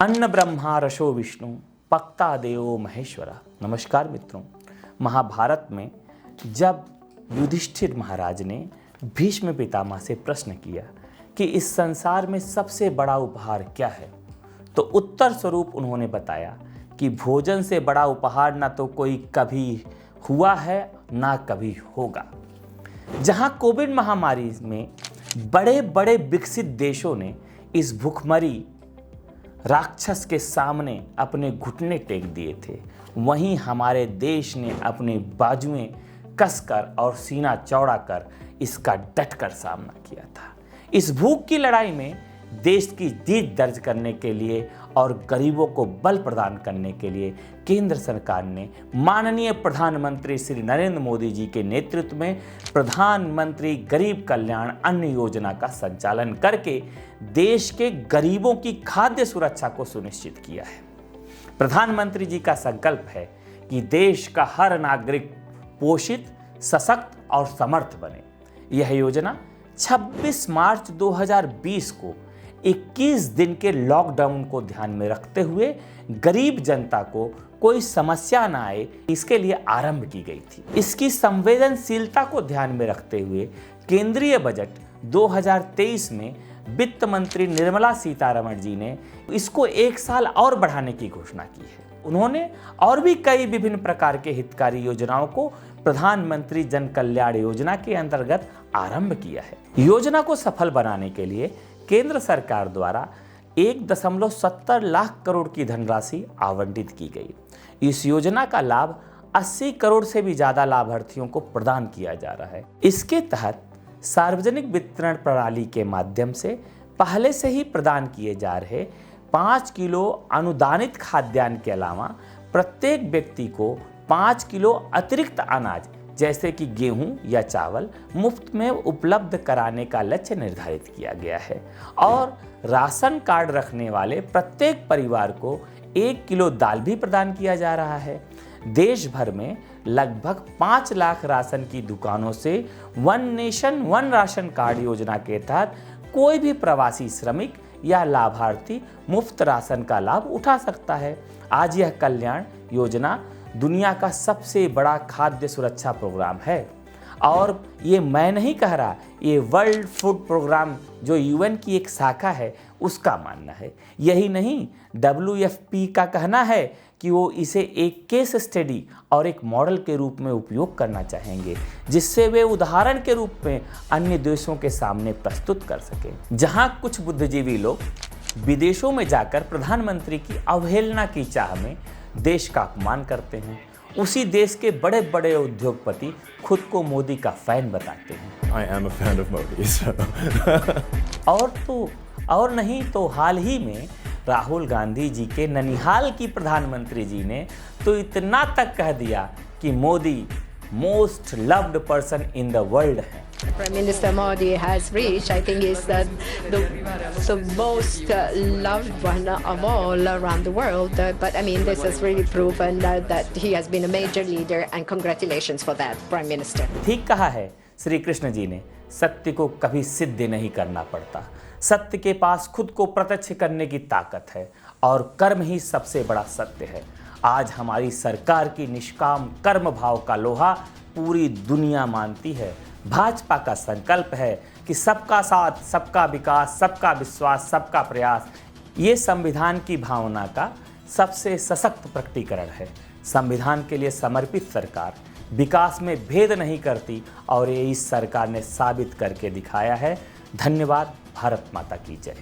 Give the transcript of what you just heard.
अन्न ब्रह्मा रसो विष्णु पक्ता देवो महेश्वरा। नमस्कार मित्रों, महाभारत में जब युधिष्ठिर महाराज ने भीष्म पितामह से प्रश्न किया कि इस संसार में सबसे बड़ा उपहार क्या है, तो उत्तर स्वरूप उन्होंने बताया कि भोजन से बड़ा उपहार ना तो कोई कभी हुआ है ना कभी होगा। जहां कोविड महामारी में बड़े बड़े विकसित देशों ने इस भूखमरी राक्षस के सामने अपने घुटने टेक दिए थे, वहीं हमारे देश ने अपनी बाजुएं कसकर और सीना चौड़ा कर इसका डटकर सामना किया था। इस भूख की लड़ाई में देश की जीत दर्ज करने के लिए और गरीबों को बल प्रदान करने के लिए केंद्र सरकार ने माननीय प्रधानमंत्री श्री नरेंद्र मोदी जी के नेतृत्व में प्रधानमंत्री गरीब कल्याण अन्न योजना का संचालन करके देश के गरीबों की खाद्य सुरक्षा को सुनिश्चित किया है। प्रधानमंत्री जी का संकल्प है कि देश का हर नागरिक पोषित, सशक्त और समर्थ बने। यह योजना 26 मार्च 2020 को 21 दिन के लॉकडाउन को ध्यान में रखते हुए गरीब जनता को कोई समस्या न आए, इसके लिए आरंभ की गई थी। इसकी संवेदनशीलता को ध्यान में रखते हुए केंद्रीय बजट 2023 में वित्त मंत्री निर्मला सीतारमण जी ने इसको 1 साल और बढ़ाने की घोषणा की है। उन्होंने और भी कई विभिन्न प्रकार के हितकारी योजनाओं को प्रधानमंत्री जन कल्याण योजना के अंतर्गत आरंभ किया है। योजना को सफल बनाने के लिए केंद्र सरकार द्वारा 1.70 लाख करोड़ की धनराशि आवंटित की गई। इस योजना का लाभ 80 करोड़ से भी ज्यादा लाभार्थियों को प्रदान किया जा रहा है। इसके तहत सार्वजनिक वितरण प्रणाली के माध्यम से पहले से ही प्रदान किए जा रहे 5 किलो अनुदानित खाद्यान्न के अलावा प्रत्येक व्यक्ति को 5 किलो अतिरिक्त अनाज जैसे कि गेहूं या चावल मुफ्त में उपलब्ध कराने का लक्ष्य निर्धारित किया गया है और राशन कार्ड रखने वाले प्रत्येक परिवार को 1 किलो दाल भी प्रदान किया जा रहा है। देश भर में लगभग 5 लाख राशन की दुकानों से one nation one ration card योजना के तहत कोई भी प्रवासी श्रमिक या लाभार्थी मुफ्त राशन का लाभ उठा सकता है। आज यह कल्याण योजना दुनिया का सबसे बड़ा खाद्य सुरक्षा प्रोग्राम है और ये मैं नहीं कह रहा, ये वर्ल्ड फूड प्रोग्राम जो यूएन की एक शाखा है उसका मानना है। यही नहीं, WFP का कहना है कि वो इसे एक केस स्टडी और एक मॉडल के रूप में उपयोग करना चाहेंगे, जिससे वे उदाहरण के रूप में अन्य देशों के सामने प्रस्तुत कर सकें। जहां कुछ बुद्धिजीवी लोग विदेशों में जाकर प्रधानमंत्री की अवहेलना की चाह में देश का अपमान करते हैं, उसी देश के बड़े बड़े उद्योगपति खुद को मोदी का फैन बताते हैं। I am a fan of Modi, so. और नहीं तो हाल ही में राहुल गांधी जी के ननिहाल की प्रधानमंत्री जी ने तो इतना तक कह दिया कि Modi most loved person in the world है। Prime Minister Modi has reached, I think, is the most loved one of all around the world. But I mean, this has really proven that he has been a major leader, and congratulations for that, Prime Minister. ठीक कहा है श्री कृष्ण जी ने, सत्य को कभी सिद्ध नहीं करना पड़ता। सत्य के पास खुद को प्रत्यक्ष करने की ताकत है और कर्म ही सबसे बड़ा सत्य है। आज हमारी सरकार की निष्काम कर्म भाव का लोहा पूरी दुनिया मानती है। भाजपा का संकल्प है कि सबका साथ, सबका विकास, सबका विश्वास, सबका प्रयास, ये संविधान की भावना का सबसे सशक्त प्रकटीकरण है। संविधान के लिए समर्पित सरकार विकास में भेद नहीं करती और ये इस सरकार ने साबित करके दिखाया है। धन्यवाद। भारत माता की जय।